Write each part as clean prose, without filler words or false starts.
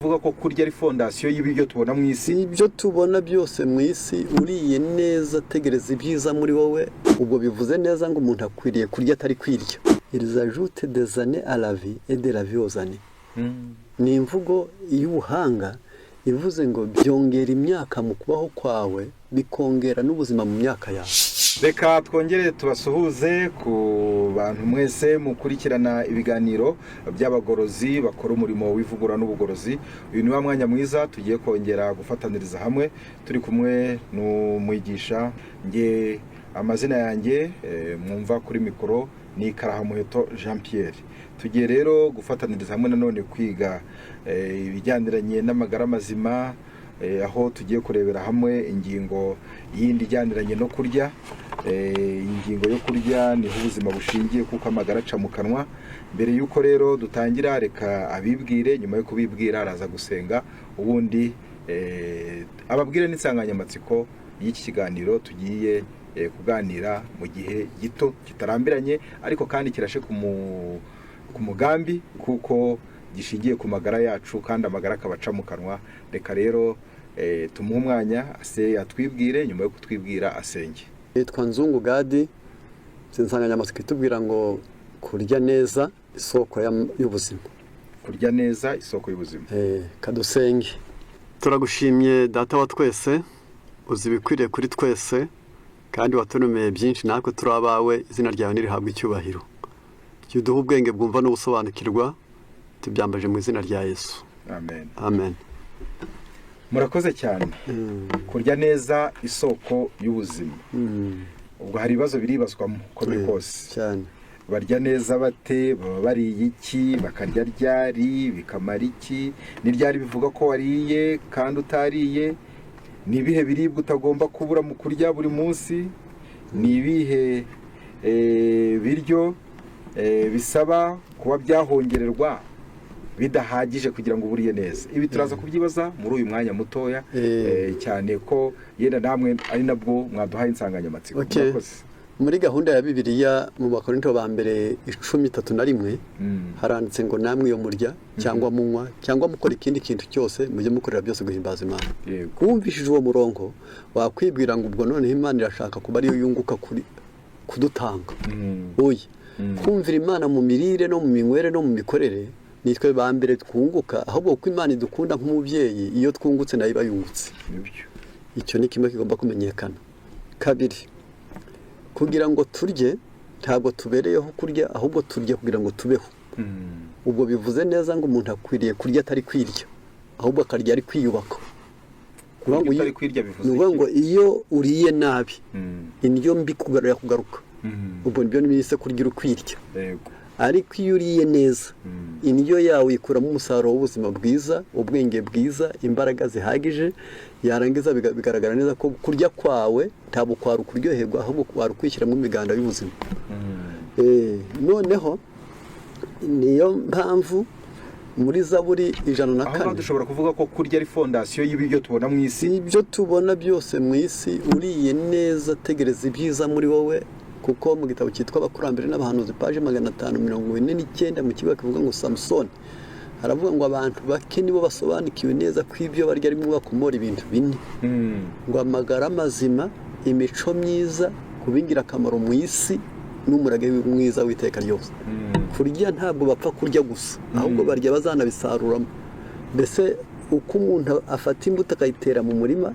Vuga ko kurya ari fondasiyo y'ibiryo tubona mu isi. Ibyo tubona byose mu isi uriye neza tegereza ibyiza muri wowe, ubwo bivuze neza ngo umuntu akwiriye kurya atari kwirya. Ils ajoutent des années à la vie et de la vie aux années. Ni imvugo y'ubuhanga ivuze ngo byongera imyaka mu kubaho kwawe, bikongera n'ubuzima mu myaka yawe. Reka twongere tubasuhuze ku bantu mwese mukurikirana ibiganiro by'abagorozi bakora umurimo w'ivugura n'ubugorozi. Uyu ni wa mwanya mwiza tugiye kongera gufataniriza hamwe, turi kumwe n'umwigisha. Nge amazina yanjye mwumva kuri mikoro ni Karahamuheto Jean Pierre. Tugiye rero gufataniriza hamwe nanone kwiga ibijyaniranye n'amagara mazima, aho tugiye kurebera hamwe ingingo yindi ijyaniranye no kurya. Ingingo yo kurya niho ubuzima bushingiye kuko amagara aca mu kanwa. Mbere yuko rero dutangira, reka abibwire, nyuma yo kubibwira araza gusenga, ubundi ababwire n'insanganyamatsiko y'iki kiganiro tugiye kuganira mu gihe gito kitarambiranye, ariko kandi kirashe ku mugambi kuko gishingiye ku magara yacu kandi amagara akabaca mu kanwa. Reka rero tumuhe umwanya atwibwire, nyuma yo kutwibwira asenge. Yitwa Nzungu Gadi. Insanganyamatsiko itubwira ngo kurya neza isoko y'ubuzima. Kurya neza isoko y'ubuzima. Kadusenge. Turagushimye data wa twese, uzi ibikwiriye kuri twese kandi watunomeye byinshi, natwe turi abawe, izina ryawe nirihabwe icyubahiro. Uduhe ubwenge bwumva n'ubusobanukirwa, tubyambaje mu izina rya Yesu. Amen. Amen. Murakoze cyane. Kurya neza isoko y'ubuzima. Ubwo hari ibibazo biribazwamo uko biri kose cyane. Barya neza bate? Baba bariye iki? Bakarya ryari? Bikamara iki? Ni ryari bivuga ko wariye kandi utariye? Ni ibihe biribwa utagomba kubura mu kurya buri munsi? Ni ibihe biryo bisaba kuba byahongererwa bidahagije kugira ngo uburiye neza? Ibi turaza kubyibaza muri uyu mwanya mutoya, cyane ko yenda namwe ari nabwo mwaduhaye insanganyamatsiko. Muri gahunda ya Bibiliya mu Bakorinto ba mbere 10:31 haranditse ngo namwe iyo murya cyangwa munywa cyangwa mukora ikindi kintu cyose mujye mukorera byose guhimbaza Imana. Kumvishije uwo murongo wakwibwira ngo ubwo noneho Imana irashaka kuba ariyo yunguka kudutanga. Oya, kumvira Imana mu mirire no mu minywere no mu mikorere nitwe ba mbere twunguka, ahubwo kuko Imana idukunda nk'umubyeyi, iyo twungutse nayo iba yungutse. Icyo ni kimwe kigomba kumenyekana. Kabiri, kugira ngo turye ntabwo tubereyeho kurya, ahubwo turye kugira ngo tubeho. Ubwo bivuze neza ngo umuntu akwiriye kurya atari kwirya, ahubwo akarya ari kwiyubaka. Nuvuga ngo iyo uriye nabi indyo mbi kugaruka, ubwo nibyo nise kurya ukwirya. Ariko iyo uriye neza indyo yawe ikuramo umusaruro w'ubuzima bwiza, ubwenge bwiza, imbaraga zihagije, yarangiza bigaragara neza ko kurya kwawe ntabwo kwari ukuryoherwa, ahubwo kwari ukwishyiramo imiganda y'ubuzima. Noneho niyo mpamvu muri Zaburi 104 aho dushobora kuvuga ko kurya ari fondasiyo y'ibiryo tubona mu isi. Ibyo tubona byose mu isi uriye neza tegereza ibyiza muri wowe, kuko mu gitabo cyitwa Abakurambere n'Abahanuzi paje 549 mu kigo kivuga ngo Samson haravuga ngo abantu bake nibo basobanukiwe neza ko ibyo barya ari mu bakomora ibintu bine, ngo amagara mazima, imico myiza, kubingira akamaro mu isi n'umurage mwiza w'iteka ryose. Kurya ntabwo bapfa kurya gusa, ahubwo barya bazanabisaruramo. Mbese uko umuntu afata imbuto akayitera mu murima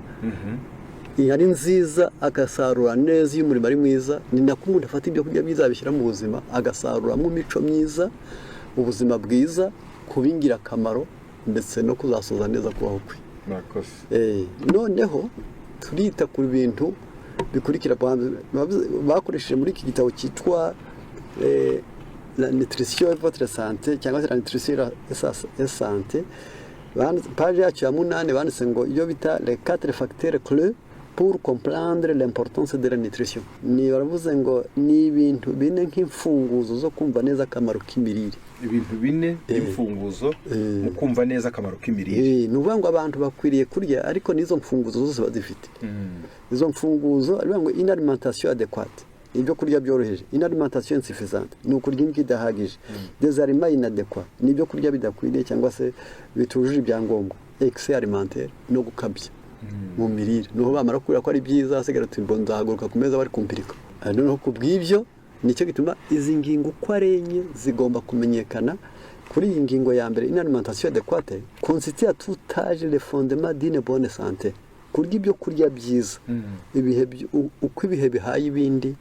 ari nziza agasarura neza, iyo umurimo ari mwiza, ni nako umuntu afata ibyo kurya byiza abishyira mu buzima agasaruramo imico myiza, ubuzima bwiza, kubingira akamaro, ndetse no kuzasoza neza kubaho kwe. Noneho turita ku bintu bikurikira bakoresheje muri iki gitabo cyitwa la nutrition et votre santé cyangwa se la nutrition et santé, page yacu ya 8 banditse ngo iyo bita les 4 facteurs clés pour comprendre l'importance de la nutrition. Ni baravuze ngo ni ibintu bine nk'imfunguzo zo kumva neza akamaro k'imirire. Ibintu bine by'imfunguzo mu kumva neza akamaro k'imirire. Ni uvuga ngo abantu bakwiriye kurya, ariko n'izo mfunguzo zose bazifite. Izo mfunguzo ari ngo une alimentation adéquate, ibyo kurya byoroheje, une alimentation insuffisante ni ukurya indyo idahagije, des aliments inadéquats ni ibyo kurya bidakwiriye cyangwa se bitujuje ibyangombwa, excès alimentaire no gukabya mu mirire, niho bamara kubera ko ari byiza hasigara tuti ngo nzahaguruka ku meza bari kumpirika. Noneho ku bw'ibyo nicyo gituma izi ngingo uko ari enye zigomba kumenyekana. Kuri iyi ngingo ya mbere, une alimentation adéquate constitue à tout âge le fondement d'une bonne santé. Kurya ibyo kurya byiza uko ibihe bihaye ibindi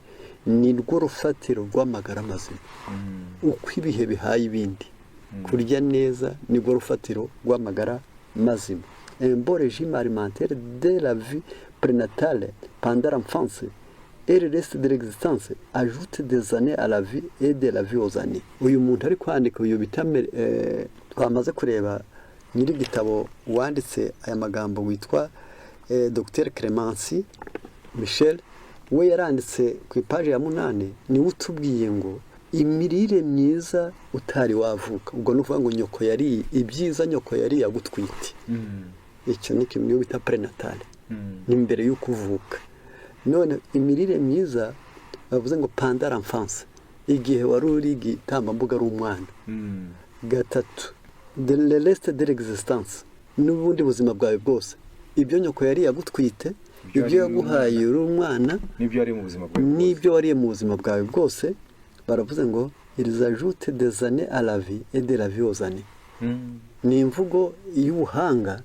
ni rwo rufatiro rw'amagara mazima. Uko ibihe bihaye ibindi kurya neza ni rwo rufatiro rw'amagara mazima. Un bon régime alimentaire dès la vie prénatale pendant l'enfance et le reste de l'existence ajoute des années à la vie et de la vie aux années. Uyu muntu ari kwandika uyu bitame twamaze kureba nyiri gitabo wanditse aya magambo witwa Dr Clemency Michel, we yaranditse ku ipaji ya 8 niwe utubwiye ngo imirire myiza utari wavuka, ubwo nuvuga ngo nyoko yari ibyiza, nyoko yari yagutwite. Icyo ni kimwe bita prenatal, ni mbere yo kuvuka. None imirire myiza bavuze ngo pendant l'enfance, igihe wari uri gitambambuga ari umwana. Gatatu, de le reste de l'existence, n'ubundi buzima bwawe bwose, ibyo nyoko yari yagutwite, ibyo yaguhaye uri umwana, n'ibyo wariye mu buzima bwawe, n'ibyo wariye mu buzima bwawe bwose, baravuze ngo ils ajoutent des années à la vie et de la vie aux années. Ni imvugo y'ubuhanga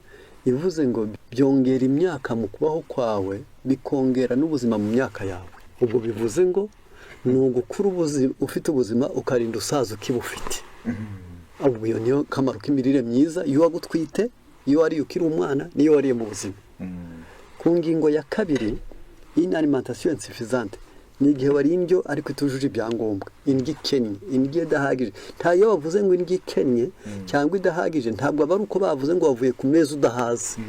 ivuze ngo byongera imyaka mu kubaho kwawe, bikongera n'ubuzima mu myaka yawe. Ubwo bivuze ngo ni ugukura ufite ubuzima ukarinda usaza ukibufite. Ubwo iyo niyo kamaro k'imirire myiza, iyo wagutwite, iyo wariye ukiri umwana, niyo wariye mu buzima. Ku ngingo ya kabiri, une alimentation insuffisante ni igihe wariye indyo ariko itujuje ibyangombwa, indyo ikennye, indyo idahagije. Ntayo bavuze ngo indyo ikennye cyangwa idahagije, ntabwo aba ari uko bavuze ngo wavuye ku meza udahaze,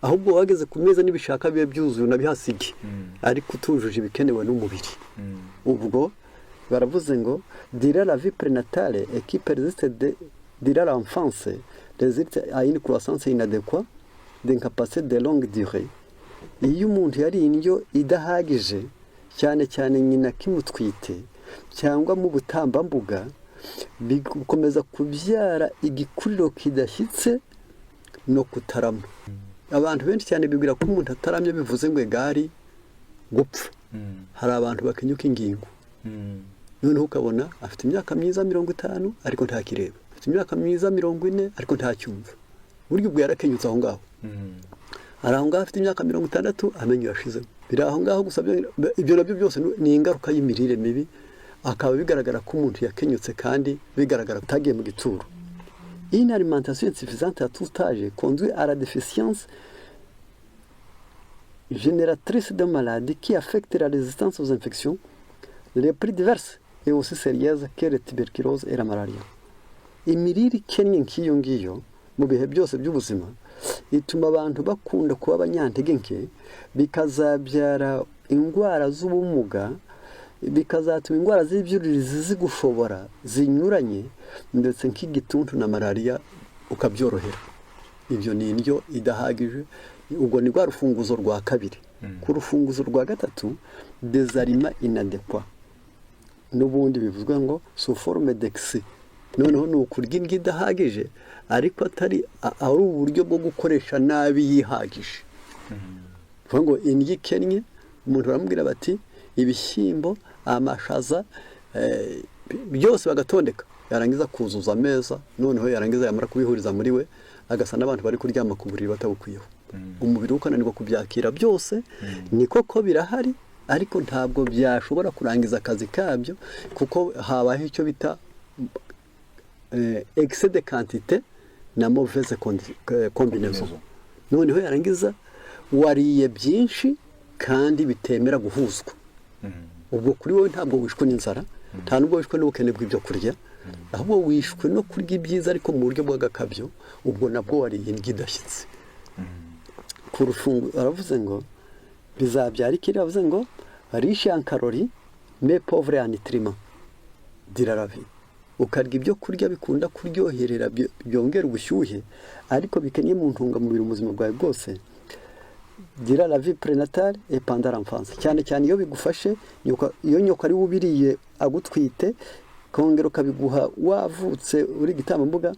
ahubwo wageze ku meza n'ibishaka bibe byuzuye unabihasige, ariko utujuje ibikenewe n'umubiri. Ubwo baravuze ngo dira la vie prénatale et qui persiste dira l'enfance résulte à une croissance inadéquate d'incapacité de longue durée. Iyo umuntu yari indyo idahagije, cyane cyane nyina kimutwite cyangwa mu butambambuga, bikomeza kubyara igikuriro kidashyitse no kutarama. Abantu benshi cyane bibwira ko umuntu ataramye bivuze ngo egari gupfa. Hari abantu bakenyuka ingingo, noneho ukabona afite imyaka myiza 50 ariko ntakireba, afite imyaka myiza 40 ariko ntacyumva. Buryo ubwo yarakenyutse aho ngaho. Hari aho ngaho afite imyaka 60 amenyo yashizemo. Biri aho ngaho gusa ibyo nabyo byose ni ingaruka y'imirire mibi, akaba bigaragara ko umuntu yakenyutse kandi bigaragara utagiye mu gituro. Une alimentation insuffisante à tout âge conduit à la déficience génératrice de maladies qui affectent la résistance aux infections, les plus diverses et aussi sérieuses que la tuberculose et la malaria. Imirire ikennye nk'iyo ngiyo mu bihe byose by'ubuzima ituma abantu bakunda kuba abanyantege nke, bikazabyara indwara z'ubumuga, bikazatuma indwara z'ibyuririzi zigushobora zinyuranye, ndetse nk'igituntu na malaria ukabyorohera. Ibyo ni indyo idahagije. Ubwo ni rwa rufunguzo rwa kabiri. Ku rufunguzo rwa gatatu, des aliments inadéquats, n'ubundi bivuzwe ngo sous forme d'excès. Noneho ni ukurya indyo idahagije ariko atari uburyo bwo gukoresha nabi yihagije. Vuga ngo indyo ikennye, umuntu baramubwira bati ibishyimbo, amashaza, byose bagatondeka, yarangiza kuzuza ameza, noneho yarangiza yamara kubihuriza muri we, agasa n'abantu bari kuryama ku buriri batabukwiyeho. Umubiri ukananirwa kubyakira byose. Ni koko birahari, ariko ntabwo byashobora kurangiza akazi kabyo, kuko habaho icyo bita excès de quantité na mauvaise combinaison. Noneho yarangiza wariye byinshi kandi bitemera guhuzwa. Ubwo kuri wowe ntabwo wishwe n'inzara, nta nubwo wishwe n'ubukene bw'ibyo kurya, ahubwo wishwe no kurya ibyiza ariko mu buryo bw'agakabyo. Ubwo nabwo wariye indyo idashyitse. Ku rufungu aravuze ngo bizabyara iki? Aravuze ngo riche en calories mais pauvre en nutriments dira la vie. Ukarya ibyo kurya bikunda kuryoherera byongera ubushyuhe ariko bikennye mu ntungamubiri mu buzima bwawe bwose, dira la vie prénatale et pendant l'enfance cyane cyane iyo bigufashe iyo nyoko ari ubiriye agutwite kongera ukabiguha wavutse uri gitambambuga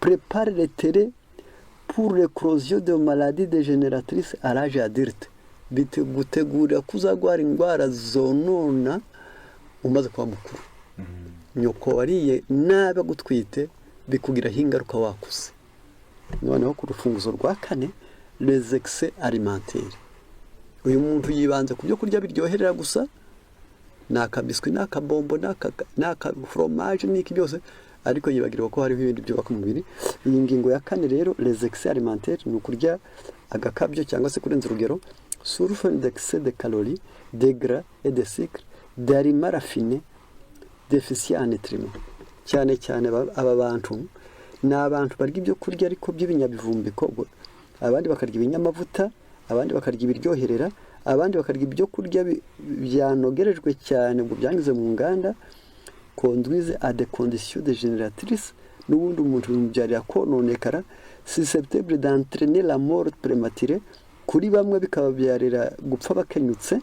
prépare le terrain pour l'éclosion de maladies dégénératrices à l'âge adulte gutegura kuzagwara indwara zonona umaze kuba mukuru nyoko wariye nabi agutwite bikugiraho ingaruka wakuze noneho ku rufunguzo rwa kane les excès alimentaires uyu muntu yibanze ku byo kurya biryoherera gusa nakabiswi nakabombo naka fromage niki byose ariko yibagirwa ko hariho ibindi byubaka umubiri iyi ngingo ya kane rero les excès alimentaires ni ukurya agakabyo cyangwa se kurenza urugero source d'excès de calories de gras et de sucre d'aliments raffinés déficient en nutriments cyane cyane aba bantu ni abantu barya ibyo kurya ariko by'ibinyabivumbiko abandi bakarya ibinyamavuta abandi bakarya ibiryoherera abandi bakarya ibyo kurya byanogerejwe cyane ngo byangize mu nganda conduise à des conditions dégénératrices n'ubundi umuntu bimubyarira kononekara susceptible d'entraîner la mort prématurée kuri bamwe bikababyarira gupfa bakenyutse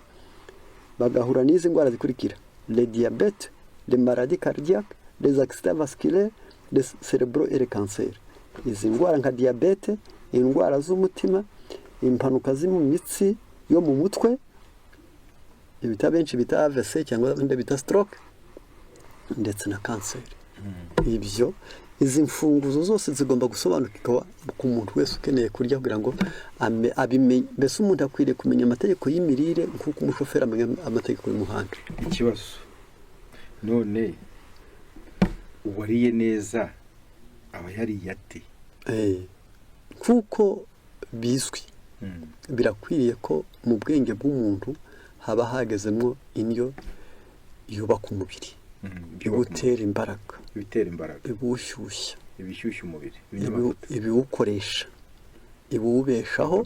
bagahura n'izi ndwara zikurikira le diabète les maladies cardiaques les accidents vasculaires les cérébraux et les cancers izi ndwara nka diabète indwara z'umutima impanuka mu mitsi yo mu mutwe ibita benshi bita AVC cyangwa bita stroke ndetse na kanseri ibyo izi mfunguzo zose zigomba gusobanukirwa ku muntu wese ukeneye kurya kugira ngo abimenye mbese umuntu akwiriye kumenya amategeko y'imirire nk'uko umushoferi amenya amategeko y'umuhanda ikibazo none uwariye neza aba yariye ate kuko bizwi birakwiriye ko mu bwenge bw'umuntu haba hagezemo indyo yubaka umubiri ibutera imbaraga ibushyushya ibishyushya umubiri ibiwukoresha ibiwubeshaho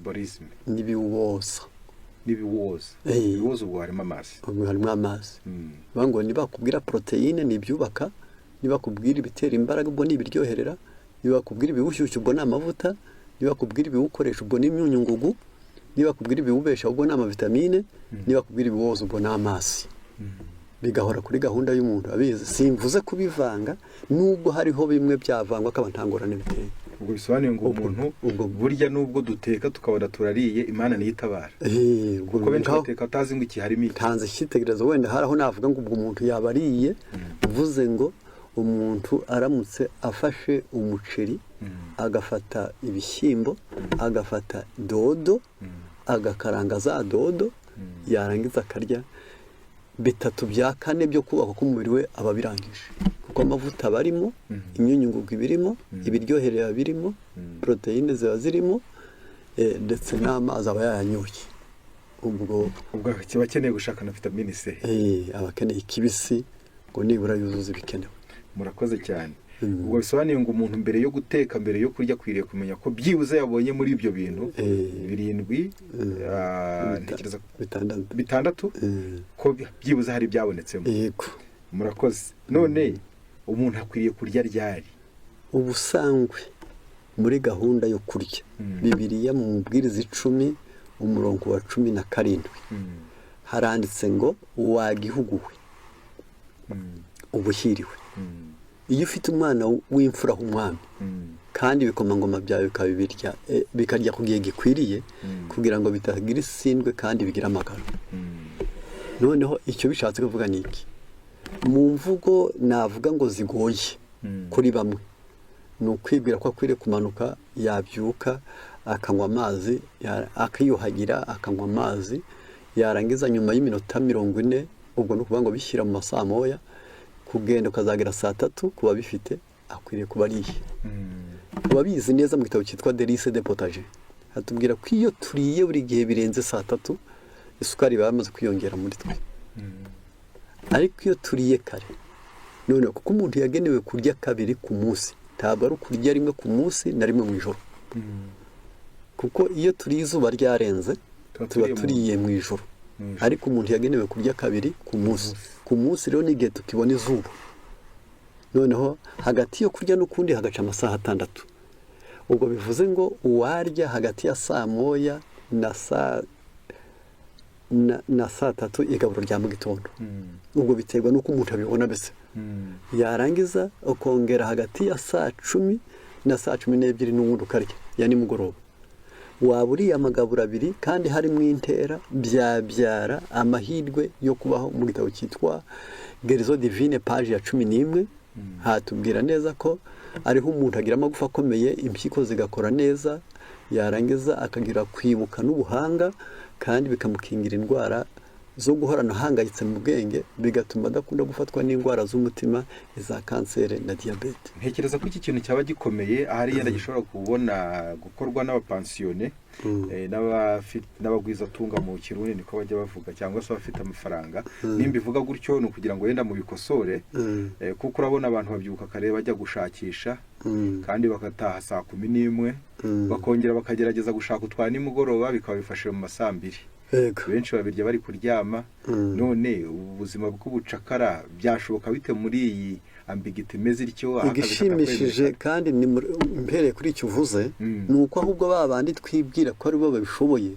n'ibiwuwoza ibiwoza ubwo harimo amazi ngo nibakubwira poroteyine ni ibyubaka nibakubwira ibitera imbaraga ubwo ni ibiryoherera nibakubwira ibiwushyushya ubwo ni amavuta nibakubwira ibiwukoresha ubwo ni imyunyungugu nibakubwira ibiwubesha ubwo ni amavitamine nibakubwira ibiwoza ubwo ni amazi bigahora kuri gahunda y'umuntu abizi simvuze kubivanga nubwo hariho bimwe byavangwa akaba ntangorane biteye ubwo bisobanuye ngo umuntu burya nubwo duteka tukabona turariye Imana niyo itabara kuko benshi bateka atazi ngo iki harimo iki tanze cyitegerezo wenda haraho navuga ngo ubwo umuntu yabariye uvuze ngo umuntu aramutse afashe umuceri agafata ibishyimbo agafata dodo agakaranga za dodo yarangiza akarya bitatu bya kane byo kubaka k'umubiri we aba birangije kuko amavuta barimo imyunyungugu birimo ibiryoherera birimo proteine ziba zirimo ndetse n'amazi aba yayanyoye ubwo kiba akeneye gushaka na vitamine C aba akeneye ikibisi ngo nibura yuzuze ibikenewe murakoze cyane ubwo bisobanuye ngo umuntu mbere yo guteka mbere yo kurya akwiriye kumenya ko byibuze yabonye muri ibyo bintu 6 ko byibuze hari byabonetsemo yego murakoze none umuntu akwiriye kurya ryari ubusangwe muri gahunda yo kurya Bibiliya mu mubwiriza 10 umurongo wa 17 haranditse ngo wagihuguwe ubushyiriwe iyo ufite umwana w'imfura h'umwami kandi ibikomangoma byawe bikabibirya bikarya ku gihe gikwiriye kugira ngo bitagira isindwe kandi bigira amagara noneho icyo bishatse kuvuga ni iki mu mvugo navuga ngo zigoye kuri bamwe ni ukwibwira ko akwiriye kumanuka yabyuka akanywa amazi akiyuhagira akanywa amazi yarangiza nyuma y'iminota 40 ubwo ni ukuvuga ngo bishyira mu masaha moya kugenda ukazagera 3:00 kuba bifite akwiriye kuba ariye kuba bizi neza mu gitabo cyitwa Delice de Potager hatubwira ko iyo turiye buri gihe birenze 3:00 isukari bamaze kwiyongera muri twe ariko iyo turiye kare none kuko umuntu yagenewe kurya kabiri ku munsi ntabwo ari kurya rimwe ku munsi na rimwe mu ijoro kuko iyo turiye izuba ryarenze tuba turiye mu ijoro ariko umuntu yagenewe kurya kabiri ku munsi rero n'igihe tukibona izuba noneho hagati yo kurya n'ukundi hagaca amasaha 6 ubwo bivuze ngo uwarya hagati ya 9:00 na saa tatu igaburo rya mu gitondo. Ubwo biterwa n'uko umuntu abibona mbese. Yarangiza ukongera hagati ya saa 10 na saa 12 n'ubundi ukarya ya nimugoroba. Waba uriye amagaburo abiri kandi harimo intera, byabyara amahirwe yo kubaho mu gitabo cyitwa Gerizo Divine page ya 11. Hatubwira neza ko ariho umuntu agira amagufa akomeye, impyiko zigakora neza, yarangiza akagira kwibuka n'ubuhanga, kandi bikamukingira indwara zo guhorana ahangayitse mu bwenge, bigatuma adakunda gufatwa n'indwara z'umutima, iza kanseri na diyabete. Ntekereza ko iki kintu cyaba gikomeye ahari yenda gishobora kubona gukorwa n'abapansiyone n'abagwiza tunga mu Kirundi niko bajya bavuga, cyangwa se abafite amafaranga. Nimba ivuga gutyo ni ukugira ngo yenda mu bikosore, kuko urabona abantu babyuka kare bajya gushakisha, kandi bakataha saa 11, bakongera bakagerageza gushaka utwa nimugoroba, bikaba bifashe mu masaa 2. Benshi babirya bari kuryama. None ubuzima bw'ubucakara byashoboka bite muri iyi ambigiti meze ityo? Igishimishije kandi ni mpereye kuri icyo uvuze, nuko ahubwo babandi twibwira ko ari bo babishoboye,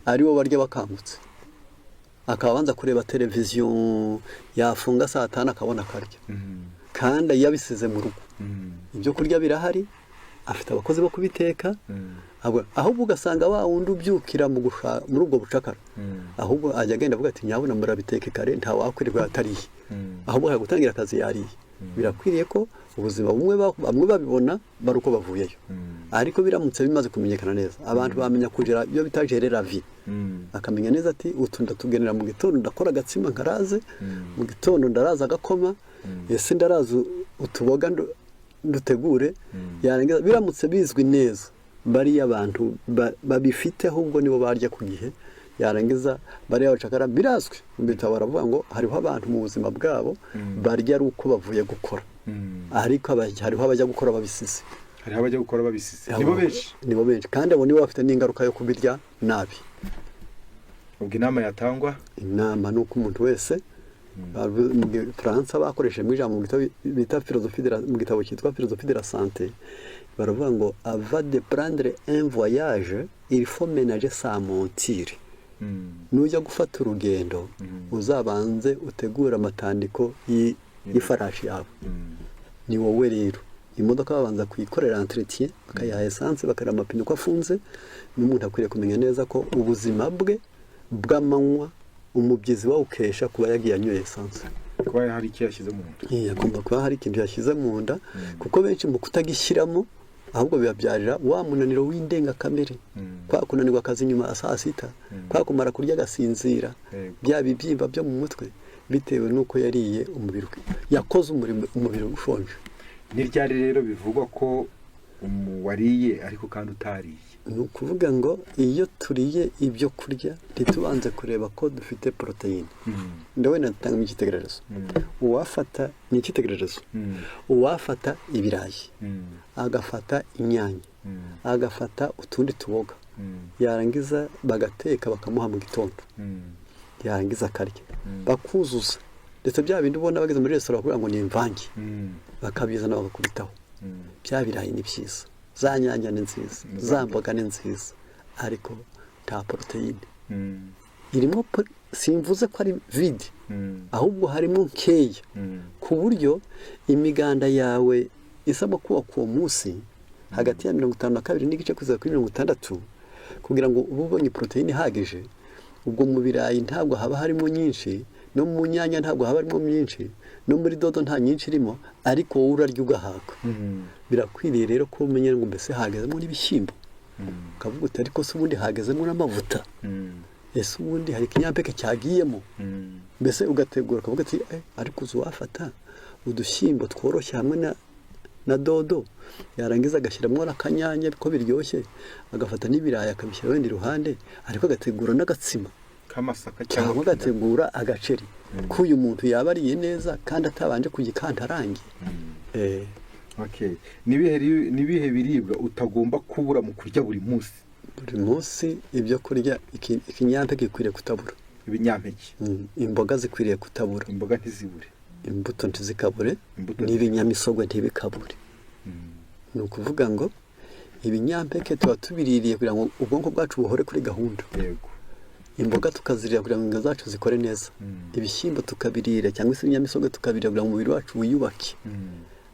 ari bo barya bakangutse, akabanza kureba televiziyo, yafunga saa 5 akabona akarya, kandi yabisize mu rugo. Ibyo kurya birahari, afite abakozi bo kubiteka, ahubwo ugasanga wa wundi ubyukira muri ubwo bucakara, ahubwo ajya agenda avuga ati nyabuna murabiteke kare, nta wakwirirwa atariye, ahubwo gutangira akazi yariye. Birakwiriye ko ubuzima bamwe babibona bari uko bavuyeyo, ariko biramutse bimaze kumenyekana neza, abantu bamenya kugira iyo bita gérer la vie, akamenya neza ati utu ndatugenera mu gitondo ndakora agatsima nkaraze, mu gitondo ndaraza agakoma, ese ndaraza utuboga ndutegure. Yarangiza biramutse bizwi neza, bari abantu babifite ahubwo nibo barya ku gihe. Yarangiza bari abacakara birazwi mu bitabo, baravuga ngo hariho abantu mu buzima bwabo barya ari uko bavuye gukora, ariko hariho abajya gukora babisize. Nibo benshi kandi abo nibo bafite n'ingaruka yo kubirya nabi. Ubwo inama yatangwa, inama nuko umuntu wese mu Faransa bakoresheje mu ijambo bita philosophie mu gitabo cyitwa Philosophie de la santé, baravuga ngo avant de prendre un voyage il faut ménager sa monture. Nujya gufata urugendo, uzabanze utegura amatandiko y'ifarashi yawe. Ni wowe rero imodoka babanza kuyikorera entretien, bakayaha essence, bakareba amapine uko afunze. N'umuntu akwiriye kumenya neza ko ubuzima bwe bw'amanywa umubyizi wawukesha kuba yagiye anyoye essence, kuba hari iki yashyize mu nda. Agomba kuba hari ikintu yashyize mu nda, kuko benshi mu kutagishyiramo ahubwo bibabyarira wa munaniro w'indengakamere, kwa kunanirwa akazi nyuma ya saa 6, kwa kumara kurya agasinzira, bya bibyimba byo mu mutwe, bitewe n'uko yariye umubiri yakoze umubiri ushonje. Ni ryari rero bivugwa ko wariye ariko kandi utariye? Ni ukuvuga ngo iyo turiye ibyo kurya ntitubanze kureba ko dufite poroteyine. Ndabona natanga ikitegererezo. Uwafata ni ikitegererezo. Uwafata ibirayi, agafata inyanya, agafata utundi tuboga, yarangiza bagateka bakamuha mu gitondo, yarangiza akarya, bakuzuza. Ndetse bya bindi ubona bageze muri restaurant kugira ngo ni imvange, bakabizana bagakubitaho. Bya birayi ni byiza, za nyanya ni nziza, za mboga ni nziza, ariko nta poroteyine irimo. Simvuze ko ari vide, ahubwo harimo nkeya, ku buryo imiganda yawe isaba kuba ku munsi hagati ya 52 n'igice kugeza kuri 60, kugira ngo ube ubonye poroteyine ihagije. Ubwo mu birayi ntabwo haba harimo nyinshi, no mu nyanya ntabwo haba harimo nyinshi, no muri dodo nta nyinshi irimo, ariko wowe urarya ugahaga. Birakwiriye rero ko umenya ngo mbese hagezemo n'ibishyimbo, ukavuga uti ariko se ubundi hagezemo n'amavuta, ese ubundi hari ikinyampeke cyagiyemo, mbese ugategura ukavuga ati ariko uwafata udushyimbo tworoshye hamwe na dodo, yarangiza agashyiramo n'akanyanya ko biryoshye, agafata n'ibirayi akabishyira wenda iruhande, ariko agategura n'agatsima k'amasaka cyangwa agategura agaceri, ko uyu muntu yaba ariye neza kandi atabanje kugikanta arangiye. Okay. Nibihe biribwa utagomba kubura mu kurya buri munsi? Buri munsi ibyo kurya ikinyampeke gikwiriye kutabura. Ibinyampeke, imboga zikwiriye kutabura. Imboga ntizibure, imbuto ntizikabure, n'ibinyamisogwe ntibikabure. Ni ukuvuga ngo ibinyampeke tuba tubiririye kugira ngo ubwonko bwacu buhore kuri gahunda. yego Imboga tukazirira kugira ngo inda zacu zikore neza. Ibishyimbo tukabirira cyangwa se ibinyamisogwe tukabirira kugira ngo umubiri wacu wiyubake.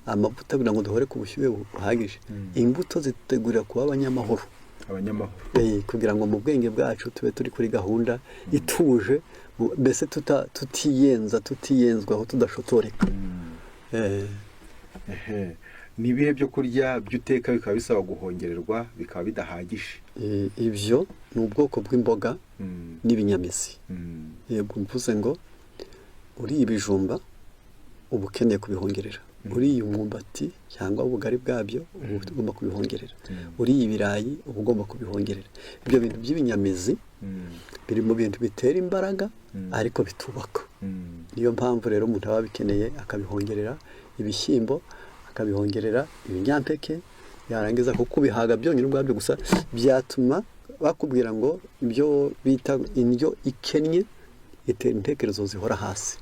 Amavuta kugira ngo duhore ku bushyuhe buhagije. Imbuto zitegurira kuba abanyamahoro kugira ngo mu bwenge bwacu tube turi kuri gahunda ituje, mbese tutiyenzwaho tudashotoreka. ni ibihe byo kurya by'uteka bikaba bisaba guhongererwa bikaba bidahagije? Ibyo ni ubwoko bw'imboga n'ibinyamizi. Yego mvuze ngo uriye ibijumba uba ukeneye kubihongerera, uriye umwumbati cyangwa ubugari bwabyo uba ugomba kubihongerera, uriye ibirayi uba ugomba kubihongerera. Ibyo bintu by'ibinyamizi biri mu bintu bitera imbaraga ariko bitubaka. Niyo mpamvu rero umuntu aba abikeneye akabihongerera. Ibishyimbo akabihongerera ibinyampeke, yarangiza kuko bihaga byonyine ubwabyo gusa byatuma bakubwira ngo ibyo bita indyo ikennye itera intekerezo zihora hasi.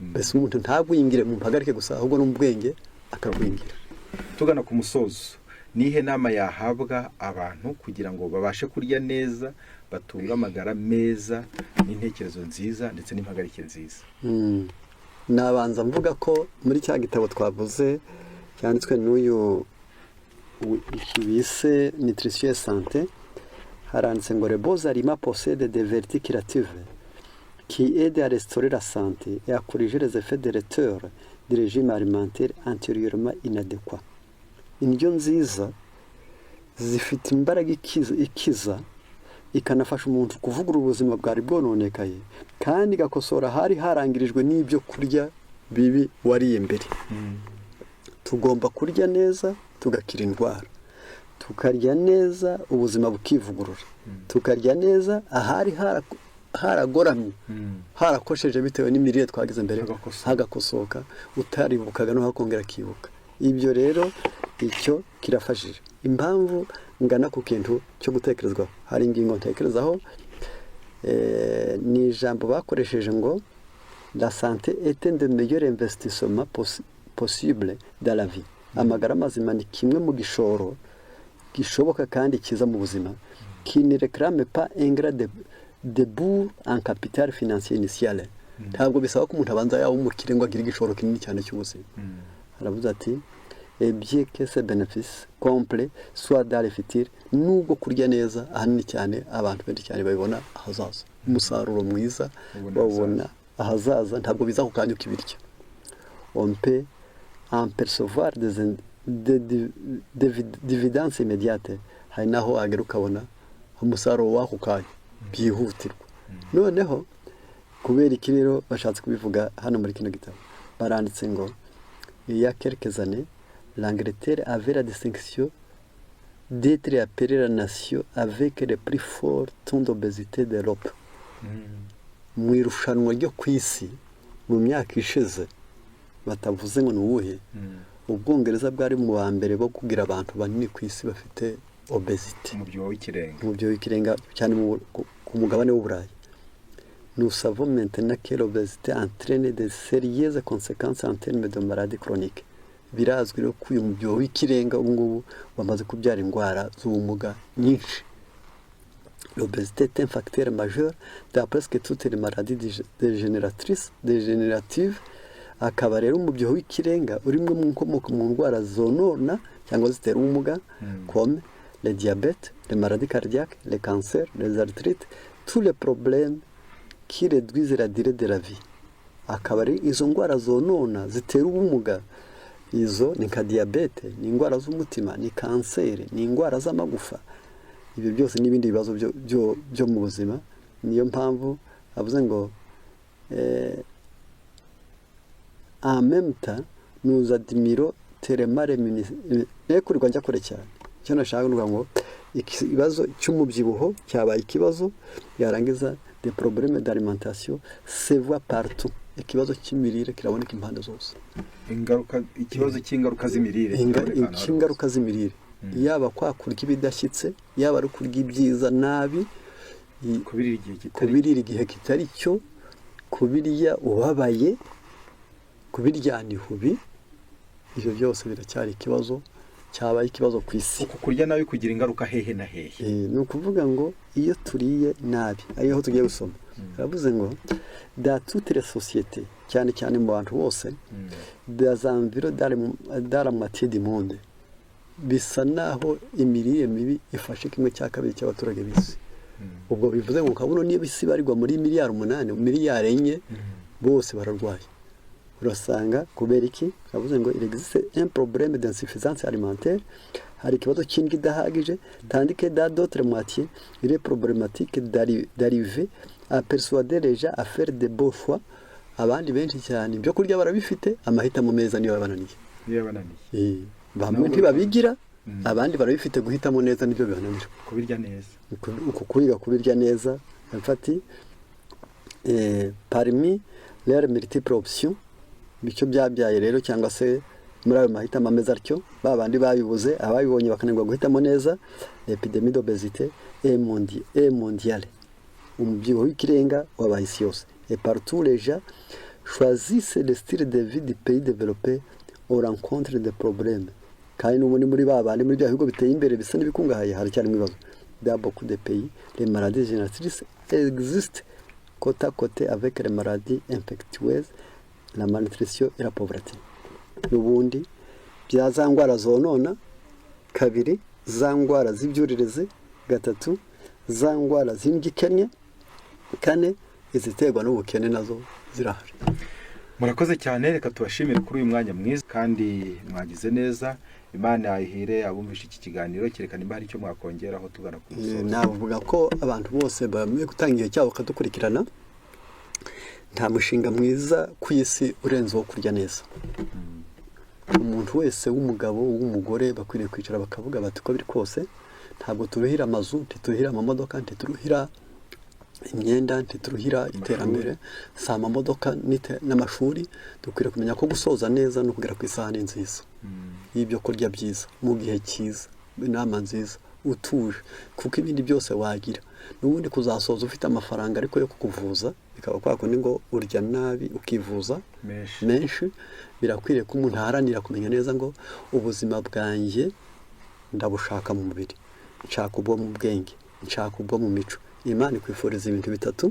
Mbese umuntu ntagwingire mu mpagarike gusa ahubwo no mu bwenge akagwingira. Tugana ku musozo, nihe nama yahabwa abantu kugira ngo babashe kurya neza, batunge amagara meza n'intekerezo nziza ndetse n'impagarike nziza? Nabanza mvuga ko muri cya gitabo twavuze cyanditswe n'uyu bise Nutrition et Santé, haranditse ngo les beaux aliments possèdent des vertus curatives qui aident à restaurer la santé et à corriger les effets délétères du régime alimentaire antérieurement inadéquat. Indyo nziza zifite imbaraga ikiza ikanafasha umuntu kuvugurura ubuzima bwari bwononekaye kandi igakosora hari harangirijwe n'ibyo kurya bibi wariye mbere. Tugomba kurya neza tugakira indwara, tukarya neza ubuzima bukivugurura, tukarya neza ahari haragoramye harakosheje bitewe n'imirire twagize mbere hagakosoka, utaribukaga no hakongera akibuka. Ibyo rero icyo kirafashije. Impamvu ngana ku kintu cyo gutekerezwaho, hari ingingo ntekerezaho, ni ijambo bakoresheje ngo la santé est un des meilleurs investissements possible dans la vie. Amagara mazima ni kimwe mu gishoro gishoboka kandi kiza mu buzima, qui ne réclame pas un grade de bourg en capital financier initial. Ntabwo bisaba ko umuntu abanza yawe umukire ngo agire igishoro kinini cyane cy'ubuzima. Aravuze ati et bien que ce bénéfice complet soit dans le futur, nubwo kurya neza ahanini cyane abantu benshi cyane babibona ahazaza, umusaruro mwiza babona ahazaza, ntabwo biza kukanya ukibirya. On peut en percevoir des dividendes immédiates, hari naho agera ukabona umusaruro w'ako kanya byihutirwa. Noneho kubera iki rero bashatse kubivuga hano muri kino gitabo, baranditse ngo il y a quelques années l'Angleterre avait la distinction d'être appelée la nation avec le plus fort taux d'obésité d'Europe. Mu irushanwa ryo ku isi mu myaka ishize, batavuze ngo ni uwuhe, Ubwongereza bwari mu ba mbere bo kugira abantu banini ku isi bafite obésité, umubyibuho w'ikirenga cyane ku mugabane w'Uburayi. Nous savons maintenant que l'obésité entraîne de sérieuses conséquences en termes de maladies chroniques. Birazwi rero ko uyu mubyibuho w'ikirenga ubu ngubu bamaze kubyara indwara z'ubumuga nyinshi. L'obésité est un facteur majeur dans presque toutes les maladies dégénératives. Akaba rero umubyibuho w'ikirenga urimo mu nkomoko mu ndwara zonona cyangwa zitera ubumuga, comme le diabète, les maladies cardiaques, les cancers, les arthrites, tous les problèmes qui réduisent la durée de la vie. Akaba ari izo ndwara zonona zitera ubumuga, izo ni nka diyabete, ni indwara z'umutima, ni kanseri, ni indwara z'amagufa. Ibi byose n'ibindi bibazo byo mu buzima. Niyo mpamvu avuze ngo en même temps nous admirons tellement kurirwa njya kure cyane. Icyo nashaka kuvuga ngo ikibazo cy'umubyibuho cyabaye ikibazo, yarangiza des problèmes d'alimentation se voit partout. Ikibazo cy'imirire kiraboneka impande zose. Ikibazo cy'ingaruka z'imirire, ingaruka z'imirire, yaba kwa kurya ibidashyitse, yaba ari kurya ibyiza nabi, kubirira igihe kitari cyo, kubirya ubabaye, kubiryana ihubi. Ibyo byose biracyari ikibazo cyabaye ikibazo ku isi. uku kurya nabi kugira ingaruka hehe na hehe? Ni ukuvuga ngo iyo turiye nabi ariho tugiye gusoma baravuze ngo dans toutes les sociétés cyane cyane mu bantu bose des environs dans la moitié du monde bisa naho imirire mibi ifashe kimwe cya kabiri cy'abaturage b'isi. ubwo bivuze ngo kabuno niba isi barirwa muri miliyari 8 miliyari 4 bose bararwaye. urasanga kubera iki bavuze ngo il existe un problème d'insuffisance alimentaire, hari ikibazo cy'indyo idahagije, tandis que dans d'autres moitiés il est problématique d'arriver à persuader les gens à faire de beaux choix. abandi benshi cyane ibyo kurya barabifite, amahitamo meza niyo yabananiye. bamwe ntibabigira, abandi barabifite, guhitamo neza nibyo bibananira. kubirya neza, uku kwiga kubirya neza mfati parmi les multiples options bityo byabyaye rero cyangwa se muri ayo mahitamo ameza atyo babandi babibuze ababibonye bakananirwa guhitamo neza. l'épidémie d'obésité est mondiale, umubyibuho w'ikirenga wabaye isi yose, et partout les gens choisissent le style de vie du pays développé au rencontre des problèmes. kandi n'ubu ni muri babandi muri bya bihugu biteye imbere bisa n'ibikungahaye haracyari mu bibazo. dans beaucoup de pays les maladies génératrices existent côte à côté avec les maladies infectieuses, la malnutrition et la pauvreté. n'ubundi bya za ndwara zonona, kabiri za ndwara z'ibyuririzi, gatatu za ndwara z'indyo, kane iziterwa n'ubukene nazo zirahari. murakoze cyane, reka tubashimire kuri uyu mwanya mwiza kandi mwagize neza. Imana yahire abumvisha iki kiganiro, cyerekana imba hari icyo mwakongeraho tugana ku musozo. navuga ko abantu bose bamwe gutanga igihe cyabo bakadukurikirana, nta mushinga mwiza ku isi urenze wo kurya neza. umuntu wese w'umugabo w'umugore bakwiriye kwicara bakavuga bati uko biri kose ntabwo turuhira amazu, ntituruhira amamodoka, ntituruhira imyenda, ntituruhira iterambere, si amamodoka n'amashuri. dukwiriye kumenya ko gusoza neza no kugera ku isahani nziza y'ibyo kurya byiza mu gihe cyiza, inama nziza, utuje, kuko ibindi byose wagira n'ubundi kuzasoza ufite amafaranga ariko yo kukuvuza bikaba kwa kundi ngo urya nabi ukivuza menshi. birakwiriye ko umuntu aharanira kumenya neza ngo ubuzima bwanjye ndabushaka mu mubiri, nshaka ubwo mu bwenge, nshaka ubwo mu mico. Imana ikwifuriza ibintu bitatu: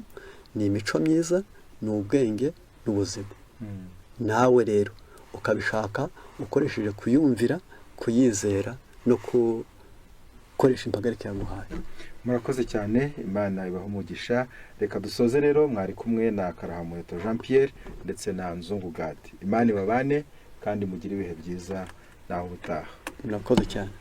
ni imico myiza, ni ubwenge, n'ubuzima. nawe rero ukabishaka ukoresheje kuyumvira, kuyizera no gukoresha impagarike yaguhaye. murakoze cyane, Imana ibaha umugisha. reka dusoze rero, mwari kumwe na Karahamuheto Jean Pierre ndetse na Nzungu Gadi. Imana ibabane kandi mugire ibihe byiza, naho ubutaha. murakoze cyane.